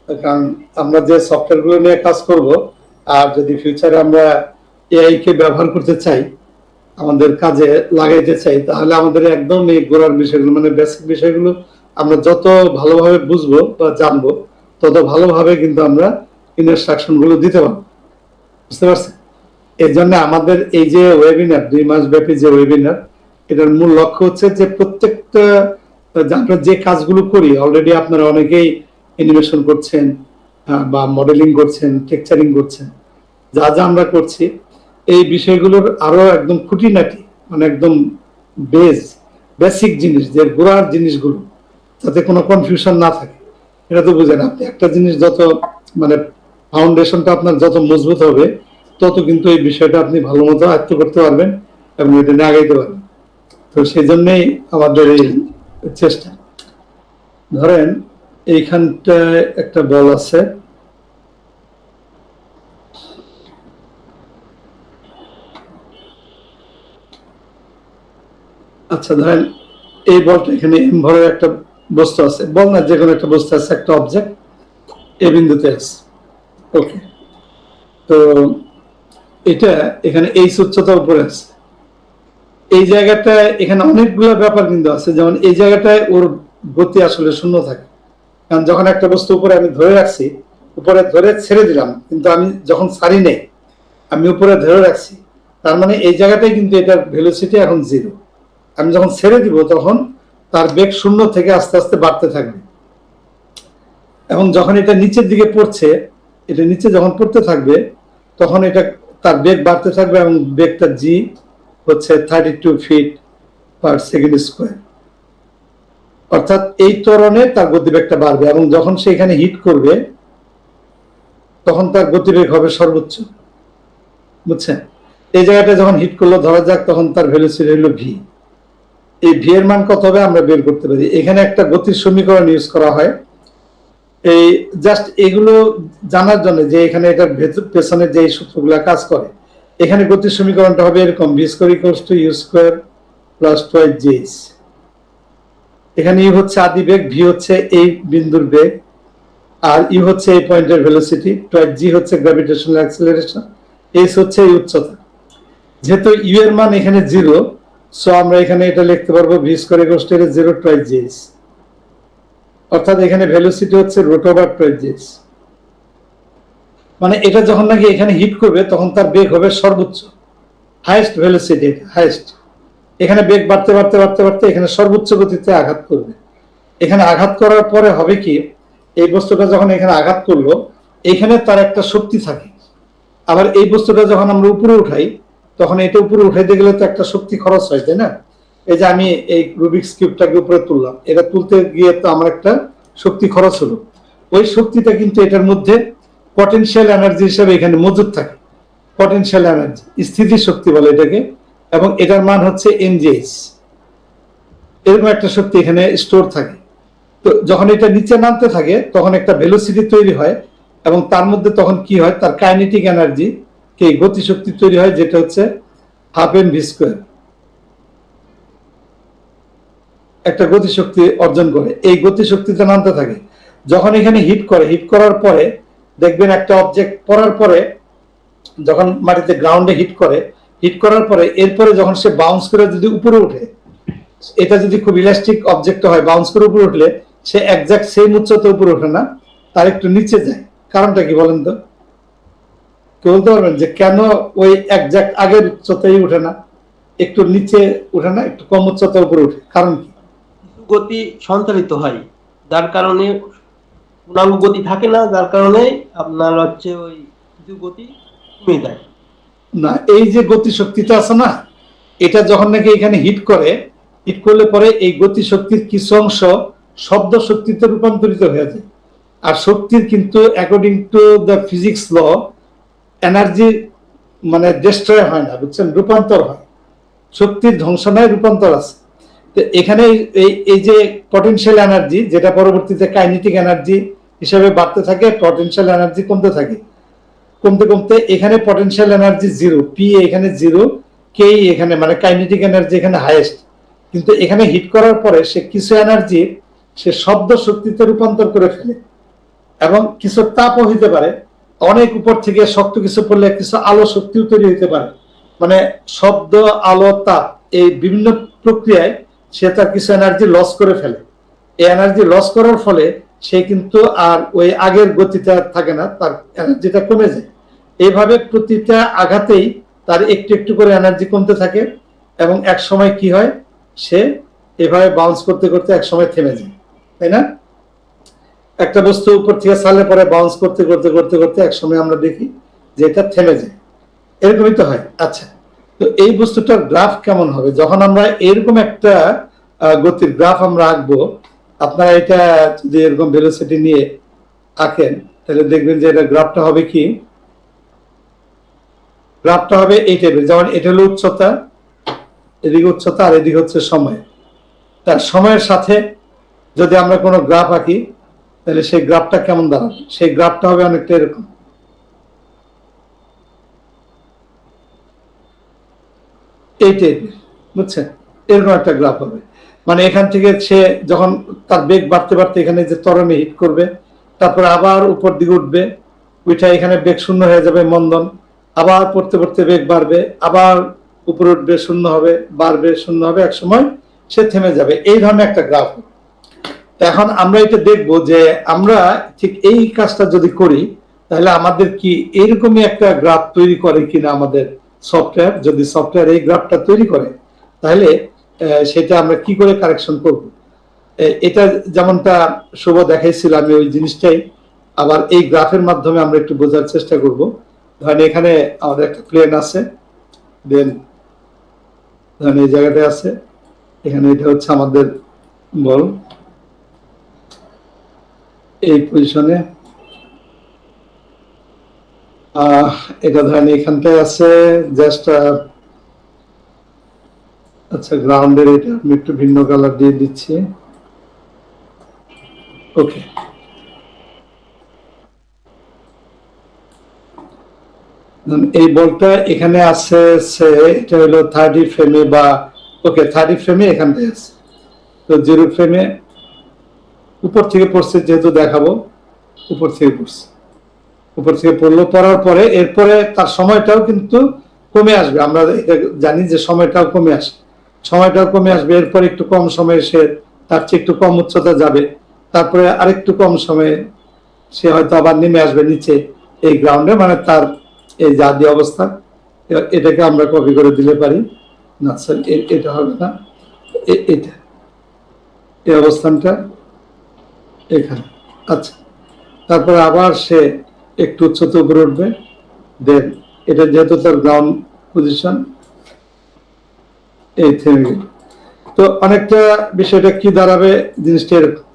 কারণ আমরা যে সফটওয়্যার গুলো নিয়ে কাজ করব, আর যদি ফিউচারে আমরা এআই কে ব্যবহার করতে চাই, আমাদের কাজে লাগাইতে চাই, তাহলে আমাদের একদম এই গোড়ার বিষয়গুলো মানে বেসিক বিষয়গুলো আমরা যত ভালোভাবে বুঝবো বা জানবো, তত ভালোভাবে কিন্তু আমরা ইনস্ট্রাকশন গুলো দিতে পারবো। বুঝতে পারছেন? এই জন্য আমাদের এই যে ওয়েবিনার, 2 মাস ব্যাপী যে ওয়েবিনার, এটার মূল লক্ষ্য হচ্ছে যে প্রত্যেকটা আমরা যে কাজগুলো করি, অলরেডি আপনারা অনেকেই অ্যানিমেশন করছেন বা মডেলিং করছেন, টেকচারিং করছেন, যা যা আমরা করছি, এই বিষয়গুলোর আরো একদম খুঁটিনাটি মানে একদম বেসিক জিনিস, যে গোড়ার জিনিসগুলো, যাতে কোনো কনফিউশন না থাকে। এটা তো বুঝেন, আপনি একটা জিনিস যত মানে ফাউন্ডেশনটা আপনার যত মজবুত হবে, তত কিন্তু এই বিষয়টা আপনি ভালো মতো আয়ত্ত করতে পারবেন এবং এটা নিয়ে আগাইতে পারবেন। তো সেই জন্যই আমাদের এই চেষ্টা। ধরেন এইখানটায় একটা বল আছে, আচ্ছা ধরেন এই বলটা এখানে এম ভরের একটা বস্তু আছে, বল না, যে কোনো একটা বস্তু আছে, একটা অবজেক্ট এ বিন্দুতে আছে। ওকে, তো এটা এখানে এই উচ্চতার উপরে আছে। এই জায়গাটায় এখানে অনেকগুলো ব্যাপার কিন্তু আছে, যেমন এই জায়গাটায় ওর গতি আসলে শূন্য থাকে, কারণ যখন একটা বস্তু উপরে আমি ধরে রাখছি, উপরে ধরে ছেড়ে দিলাম, কিন্তু আমি যখন ছাড়ি নেই, আমি উপরে ধরে রাখছি, তার মানে এই জায়গাটায় কিন্তু এটার ভেলোসিটি এখন 0। আমি যখন ছেড়ে দিব, তখন তার বেগ 0 থেকে আস্তে আস্তে বাড়তে থাকবে, এবং যখন এটা নিচের দিকে পড়ছে, এটা নিচে যখন পড়তে থাকবে, তখন এটা তার বেগ বাড়তে থাকবে, এবং বেগটা জি হচ্ছে 32 ফিট পার সেকেন্ড স্কোয়ার। অর্থাৎ এই ত্বরণে তার গতিবেগটা বাড়বে, এবং যখন সে এখানে হিট করবে, তখন তার গতিবেগ হবে সর্বোচ্চ। বুঝছেন? এই জায়গাটা যখন হিট করলো, ধরা যাক, তখন তার ভেলোসিটি হলো ভি। এই ভি এর মান কত হবে আমরা বের করতে পারি। এখানে একটা গতির সমীকরণ ইউজ করা হয়, এই জাস্ট এগুলো জানার জন্য যে এখানে এটার পেছনে যে সূত্রগুলো কাজ করে। এখানে গতির সমীকরণটা হবে এরকম: V square equals to U square plus twice GS. এখানে ইউ হচ্ছে আদি বেগ, ভি হচ্ছে এই বিন্দুর বেগ, আর ইউ হচ্ছে এই পয়েন্টের ভেলোসিটি, টুয়াইস জি হচ্ছে গ্র্যাভিটেশনাল অ্যাক্সিলারেশন, এস হচ্ছে এই উচ্চতা। যেহেতু ইউ এর মান এখানে 0, সো আমরা এখানে এটা লিখতে পারবো V square equals two 0 twice GS. অর্থাৎ এখানে ভেলোসিটি হচ্ছে রুট ওভার টুয়াইস জিএস। মানে এটা যখন নাকি এখানে হিট করবে, তখন তার বেগ হবে সর্বোচ্চ, হাইয়েস্ট ভেলোসিটি, হাইয়েস্ট। এখানে বেগ বাড়তে বাড়তে বাড়তে বাড়তে এখানে সর্বোচ্চ গতিতে আঘাত করবে। এখানে আঘাত করার পরে হবে কি, এই বস্তুটা যখন এখানে আঘাত করলো, এখানে তার একটা শক্তি থাকে। আবার এই বস্তুটা যখন আমরা উপরে উঠাই, তখন এটা উপরে উঠাইতে গেলে তো একটা শক্তি খরচ হয়, তাই না? এই যে আমি এই রুবিক্স কিউবটাকে উপরে তুললাম, এটা তুলতে গিয়ে তো আমার একটা শক্তি খরচ হলো। ওই শক্তিটা কিন্তু এটার মধ্যে পটেনশিয়াল এনার্জি হিসেবে এখানে মজুদ থাকে। পটেনশিয়াল এনার্জি, স্থিতি শক্তি বলে এটাকে, এবং এটার মান হচ্ছে এমজিএইচ। এরকম একটা শক্তি এখানে স্টোর থাকে। তো যখন এটা নিচে নামতে থাকে, তখন একটা ভেলোসিটি তৈরি হয়, এবং তার মধ্যে তখন কি হয়, তার কাইনেটিক এনার্জি কে গতিশক্তি তৈরি হয়, যেটা হচ্ছে হাফ এম ভি স্কোয়ার, একটা গতিশক্তি অর্জন করে। এই গতিশক্তিতে নামতে থাকে, যখন এখানে হিট করে, হিট করার পরে দেখবেন একটা অবজেক্ট পড়ার পরে, যখন মাটিতে গ্রাউন্ডে হিট করে, হিট করার পরে এরপরে যখন সে বাউন্স করে যদি উপরে উঠে, এটা যদি খুব ইলাস্টিক অবজেক্ট হয়, বাউন্স করে উপরে উঠলে সে একজ্যাক্ট সেম উচ্চতা উপরে ওঠে না, তার একটু নিচে যায়। কারণটা কি বলেন তো? কেউ বলতে পারবেন যে কেন ওই একজ্যাক্ট আগের উচ্চতায় উঠে না, একটু নিচে উঠে না, একটু কম উচ্চতা উপরে উঠে? কারণ কি? গতি সঞ্চালিত হয়, যার কারণে পূর্ণাঙ্গ গতি থাকে না, যার কারণে আপনার হচ্ছে ওই কিছু গতি কমে যায়। না, এই যে গতি শক্তিটা আছে না, এটা যখন নাকি এখানে হিট করে, হিট করলে পরে এই গতি শক্তির কিছু অংশ শব্দ শক্তিতে রূপান্তরিত হয়ে যায়। আর শক্তির কিন্তু according to the physics law, energy মানে ডিস্ট্রয় হয় না, বুঝছেন, রূপান্তর হয়। শক্তির ধ্বংস নয়, রূপান্তর আছে। তো এখানে এই যে পটেনশিয়াল এনার্জি, যেটা পরবর্তীতে কাইনেটিক এনার্জি হিসেবে বাড়তে থাকে, পটেনশিয়াল এনার্জি কমতে থাকে, কমতে কমতে এখানে পটেনশিয়াল এনার্জি 0, পি এখানে 0, কে এখানে মানে কাইনেটিক এনার্জি এখানে হাইয়েস্ট। কিন্তু এখানে হিট করার পরে সে কিছু এনার্জি সে শব্দ শক্তিতে রূপান্তর করে ফেলে। এবং কিছু তাপও হইতে পারে, অনেক উপর থেকে শক্ত কিছু পড়লে কিছু আলো শক্তিও তৈরি হইতে পারে। মানে শব্দ, আলো, তাপ এই বিভিন্ন প্রক্রিয়ায় সে তার কিছু এনার্জি লস করে ফেলে। এই এনার্জি লস করার ফলে সে কিন্তু আর ওই আগের গতিটা থাকে না, তার এনার্জিটা কমে যায়। এইভাবে প্রতিটা আঘাতেই তার একটু একটু করে এনার্জি কমতে থাকে এবং এক সময় কি হয়, সে এভাবে বাউন্স করতে করতে এক সময় থেমে যায়, তাই না? একটা বস্তু উপর থেকে ছাড়লে পরে বাউন্স করতে করতে করতে করতে এক সময় আমরা দেখি যে এটা থেমে যায়। এরকমই তো হয়। আচ্ছা, তো এই বস্তুটার গ্রাফ কেমন হবে যখন আমরা এরকম একটা গতির গ্রাফ আমরা আঁকবো? আপনারা এটা যদি এরকম ভেলোসিটি নিয়ে আঁকেন তাহলে দেখবেন যে এটা গ্রাফটা হবে কি, গ্রাফটা হবে এই টাইপের। যেমন এটা হলো উচ্চতা, এদিকে উচ্চতা আর এদিকে হচ্ছে সময়। তার সময়ের সাথে যদি আমরা কোনো গ্রাফ আঁকি তাহলে সেই গ্রাফটা কেমন দাঁড়াবে? সেই গ্রাফটা হবে অনেকটা এরকম। এই টাইপের, বুঝছেন? এরকম একটা গ্রাফ হবে। মানে এখান থেকে সে যখন তার বেগ বাড়তে বাড়তে এখানে যে ত্বরণে হিট করবে, তারপর আবার উপর দিকে উঠবে, ওইটা এখানে বেগ শূন্য হয়ে যাবে, মন্দন, আবার পড়তে পড়তে বেগ বাড়বে, আবার উপরে উঠবে, শূন্য হবে, বাড়বে, শূন্য হবে, এক সময় সে থেমে যাবে। এই ধরনের একটা গ্রাফ। এখন আমরা এটা দেখব যে আমরা ঠিক এই কাজটা যদি করি তাহলে আমাদের কি এরকমই একটা গ্রাফ তৈরি করে কিনা আমাদের সফটওয়্যার। যদি সফটওয়্যার এই গ্রাফটা তৈরি করে তাহলে সেটা আমরা কি করে কারেকশন করব? এটা যেমনটা শুভ দেখাইছিল, আমি ওই জিনিসটাই আবার এই গ্রাফের মাধ্যমে আমরা একটু বোঝার চেষ্টা করব। ধরেন এখানে আমাদের একটা প্লেন আছে, দেন ধরেন এই জায়গাটায় আছে, এখানে এটা হচ্ছে আমাদের বল, এই পজিশনে এটা ধরেন এখানটায় আছে জাস্ট। আচ্ছা, গ্রাউন্ডের এটা আমি একটু ভিন্ন কালার দিয়ে দিচ্ছি। ওকে, এই বলটা এখানে আছে, এটা হলো 30 ফ্রেমে বা ওকে 30 ফ্রেমে এখানটায় আছে। তো 0 ফ্রেমে উপর থেকে পড়ছে, যেহেতু দেখাবো উপর থেকে পড়ছে, উপর থেকে পড়লো, পড়ার পরে এরপরে তার সময়টাও কিন্তু কমে আসবে। আমরা এটা জানি যে সময়টাও কমে আসে, সময়টাও কমে আসবে। এরপর একটু কম সময়ে সে তার চেয়ে একটু কম উচ্চতা যাবে, তারপরে আরেকটু কম সময়ে সে হয়তো আবার নেমে আসবে নিচে এই গ্রাউন্ডে। মানে তার এই জাতীয় অবস্থা, এটাকে আমরা কপি করে দিলে পারি না স্যার, এটা হবে না, এটা এই অবস্থানটা এখানে। আচ্ছা, তারপরে আবার সে একটু উচ্চতা উপরে উঠবে, দেন এটা যেহেতু তার গ্রাউন্ড পজিশন, এই থেমে গেল। তো অনেকটা বিষয়টা কি দাঁড়াবে জিনিসটা এরকম।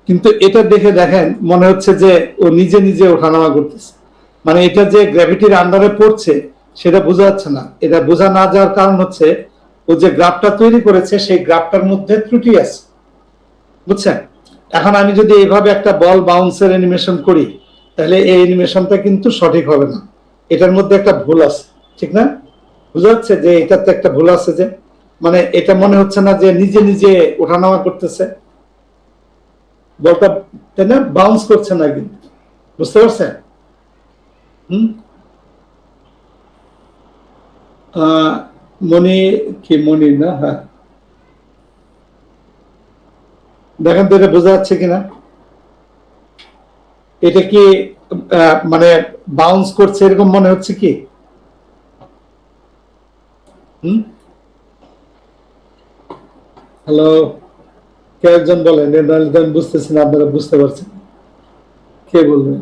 কিন্তু এটা দেখে দেখেন মনে হচ্ছে যে ও নিজে নিজে ওঠানামা করতেছে। মানে এটা যে গ্র্যাভিটির আন্ডারে পড়ছে সেটা বোঝা যাচ্ছে না। এটা বোঝা না যাওয়ার কারণ হচ্ছে ও যে গ্রাফটা তৈরি করেছে সেই গ্রাফটার মধ্যে ত্রুটি আছে, বুঝছেন? এখন আমি যদি এইভাবে একটা বল বাউন্সের অ্যানিমেশন করি তাহলে এই অ্যানিমেশনটা কিন্তু সঠিক হবে না। এটার মধ্যে একটা ভুল আছে, ঠিক না? বুঝা যাচ্ছে যে এটাতে একটা ভুল আছে, যে মানে এটা মনে হচ্ছে না যে নিজে নিজে ওঠানামা করতেছে, বলটা, তাই না? বাউন্স করছে না কিন্তু, বুঝতে পারছেন? হুম, মনি কি মনি না? হ্যাঁ, দেখেন তো এটা বোঝা যাচ্ছে কিনা। এটা কি মানে বাউন্স করছে এরকম মনে হচ্ছে কি? হুম, হ্যালো, কে একজন বলেন, আমি বুঝতেছি না, আপনারা বুঝতে পারছেন? কে বলবেন?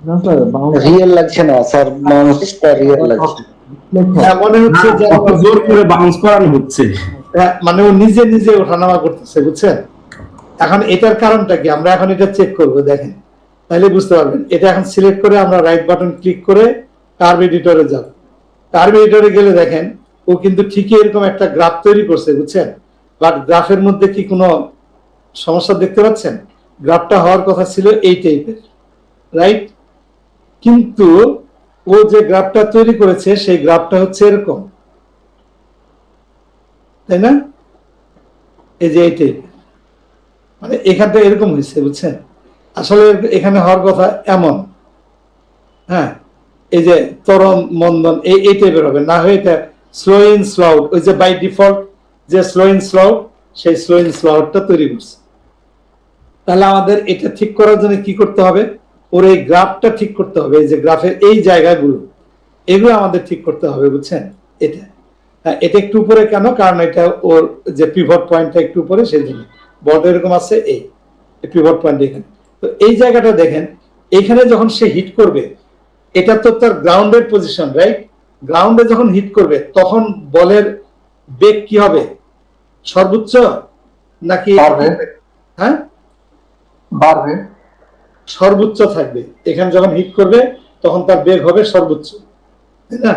না স্যার, রিয়েল লাগছে না স্যার, বাউন্সটা রিয়েল লাগছে। হ্যাঁ, মনে হচ্ছে যে জোর করে বাউন্স করানো হচ্ছে। মানে ও নিজে নিজে ওঠানামা করতেছে, বুঝছেন? এখন এটার কারণটা কি আমরা এখন এটা চেক করবো, দেখেন তাহলে বুঝতে পারবেন। এটা এখন সিলেক্ট করে আমরা রাইট বাটন ক্লিক করে কার্ভ এডিটরে যাব। কার্ভ এডিটরে গেলে দেখেন ও কিন্তু ঠিকই এরকম একটা গ্রাফ তৈরি করছে, বুঝছেন? বাট গ্রাফের মধ্যে কি কোনো সমস্যা দেখতে পাচ্ছেন? গ্রাফটা হওয়ার কথা ছিল এই টাইপের, রাইট? কিন্তু ও যে গ্রাফটা তৈরি করেছে সেই গ্রাফটা হচ্ছে এরকম, তাই না? এই যে এই টাইপের, মানে এখানটা এরকম হয়েছে, বুঝছেন? আসলে এখানে হওয়ার কথা এমন, হ্যাঁ, এই যে তরণ মন্দন এই টাইপের হবে, না হয়ে এটা স্লো ইন স্লো আউট, ওই যে বাই ডিফল্ট যে স্লো ইন স্লো আউট, সেই স্লো ইন স্লো আউটটা তৈরি করছে। তাহলে আমাদের এটা ঠিক করার জন্য কি করতে হবে, ওর এই গ্রাফটা ঠিক করতে হবে, এই যে গ্রাফের এই জায়গাগুলো, এগুলো আমাদের ঠিক করতে হবে, বুঝছেন? এটা এটা একটু উপরে কেন, কারণ এটা ওর যে পিভট পয়েন্টটা একটু উপরে, সেই জন্য বড় এরকম আছে, এই পিভট পয়েন্ট এখানে। তো এই জায়গাটা দেখেন, এখানে যখন সে হিট করবে, এটা তো তার গ্রাউন্ডের পজিশন, রাইট? গ্রাউন্ডে যখন হিট করবে তখন বলের বেগ কি হবে, সর্বোচ্চ নাকি বাড়বে। হ্যাঁ বাড়বে। সর্বোচ্চ থাকবে। এখানে যখন হিট করবে তখন তার বেগ হবে সর্বোচ্চ, তাই না?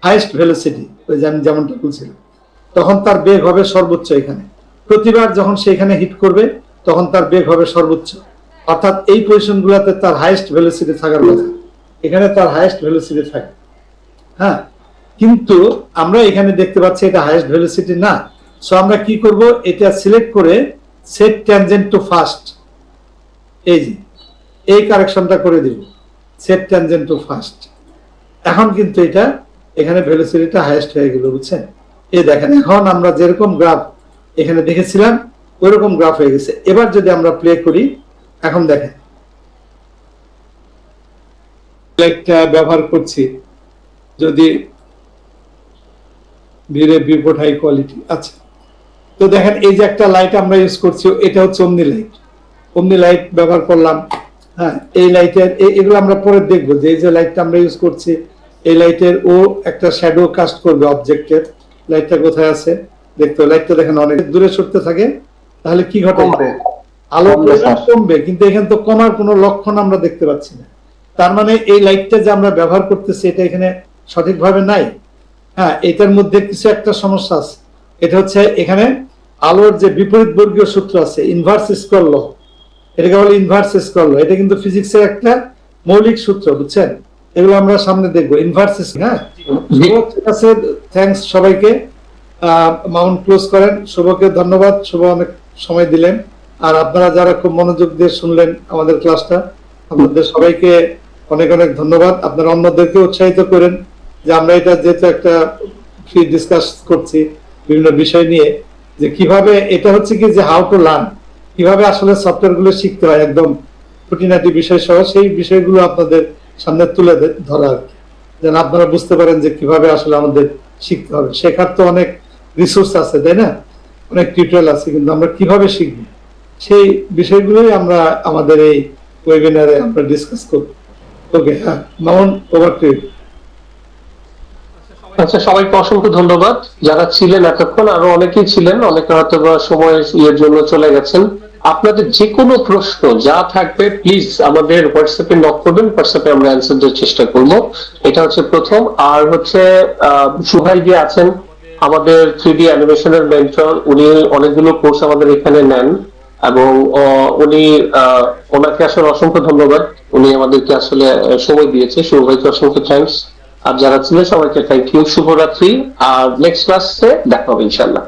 হাইয়েস্ট ভেলোসিটি, ওই যে আমি যেমনটা বলছিলাম, তখন তার বেগ হবে সর্বোচ্চ। এখানে প্রতিবার যখন সে এখানে হিট করবে তখন তার বেগ হবে সর্বোচ্চ, অর্থাৎ এই পজিশন গুলাতে তার হাইয়েস্ট ভেলোসিটি থাকার কথা, এখানে তার হাইয়েস্ট ভেলোসিটি থাকে। হ্যাঁ, কিন্তু আমরা এখানে দেখতে পাচ্ছি এটা হাইয়েস্ট ভেলোসিটি না। সো আমরা কি করব, এটা সিলেক্ট করে সেট ট্যানজেন্ট টু ফার্স্ট, এই যে এই কারেকশনটা করে দিব, সেট ট্যানজেন্ট টু ফার্স্ট। এখন কিন্তু এটা এখানে ভেলোসিটিটা হাইয়েস্ট হয়ে গেল, বুঝছেন? এই দেখেন, এখন আমরা যেরকম গ্রাফ এখানে দেখেছিলাম ওইরকম গ্রাফ হয়ে গেছে। এবার যদি আমরা প্লে করি, এখন দেখেন লাইটটা ব্যবহার করছি, যদি ভিড়ে বিপড হাই কোয়ালিটি, আচ্ছা। তো দেখেন এই যে একটা লাইট আমরা ইউজ করছি, এটা হচ্ছে অমনি লাইট, অমনি লাইট ব্যবহার করলাম। হ্যাঁ, এই লাইটের এগুলো আমরা পরে দেখবো যে এই যে লাইটটা আমরা ইউজ করছি, এই লাইটের ও একটা শ্যাডো কাস্ট করবে অবজেক্টের। লাইটটা কোথায় আছে দেখতে, লাইটটা দেখেন অনেক দূরে সরতে থাকে, তাহলে কি ঘটে, আলো কমবে, কিন্তু এখানে তো কমার কোনো লক্ষণ আমরা দেখতে পাচ্ছি না। তার মানে এই লাইটটা যে আমরা ব্যবহার করতেছি এটা এখানে সঠিকভাবে নাই। হ্যাঁ, এটার মধ্যে কিছু একটা সমস্যা আছে। এটা হচ্ছে এখানে আলোর যে বিপরীত বর্গীয় সূত্র আছে, ইনভার্স স্কোয়ার ল, এটাকে বলে ইনভার্স স্কোয়ার ল। এটা কিন্তু ফিজিক্সের একটা মৌলিক সূত্র, বুঝছেন? এগুলো আমরা সামনে দেখবো, ইনভার্স। হ্যাঁ, ঠিক আছে, থ্যাঙ্কস সবাইকে। মাউন্ট ক্লোজ করেন। শুভকে ধন্যবাদ, শুভ অনেক সময় দিলেন, আর আপনারা যারা খুব মনোযোগ দিয়ে শুনলেন আমাদের ক্লাসটা, আপনাদের সবাইকে অনেক অনেক ধন্যবাদ। আপনারা অন্যদেরকে উৎসাহিত করেন যে আমরা এটা যেহেতু একটা ফ্রি ডিসকাস করছি বিভিন্ন বিষয় নিয়ে, যে কিভাবে এটা হচ্ছে কি যে হাউ টু লার্ন, কিভাবে আসলে সফটওয়্যার গুলো শিখতে হয়, একদম খুঁটিনাটি বিষয় সহ সেই বিষয়গুলো আপনাদের সামনে তুলে ধরা আর কি, যেন আপনারা বুঝতে পারেন যে কিভাবে আসলে আমাদের শিখতে হবে। শেখার তো অনেক রিসোর্স আছে, তাই না? অনেক টিউটোরিয়াল আছে, কিন্তু আমরা কিভাবে শিখব সেই বিষয়গুলোই আমরা আমাদের এই ওয়েবিনারে আমরা ডিসকাস করব। ওকে, হ্যাঁ, মামুন, ওভার টু ইউ। আচ্ছা, সবাইকে অসংখ্য ধন্যবাদ যারা ছিলেন এতক্ষণ, আরো অনেকেই ছিলেন, অনেকে হয়তো বা সময় ইয়ের জন্য চলে গেছেন। আপনাদের যে কোনো প্রশ্ন যা থাকবে প্লিজ আমাদের হোয়াটসঅ্যাপে নক করবেন, হোয়াটসঅ্যাপে আমরা অ্যান্সার দেওয়ার চেষ্টা করব। এটা হচ্ছে প্রথম। আর হচ্ছে সুহাই যে আছেন আমাদের 3D অ্যানিমেশনের মেন্টর, উনি অনেকগুলো কোর্স আমাদের এখানে নেন, এবং উনি ওনাকে আসলে অসংখ্য ধন্যবাদ, উনি আমাদেরকে আসলে সময় দিয়েছে। সুহাইকে অসংখ্য থ্যাঙ্কস। আর যারা ছিলেন সবাইকে থ্যাংক ইউ, শুভরাত্রি। আর নেক্সট ক্লাসে দেখা হবে ইনশাল্লাহ।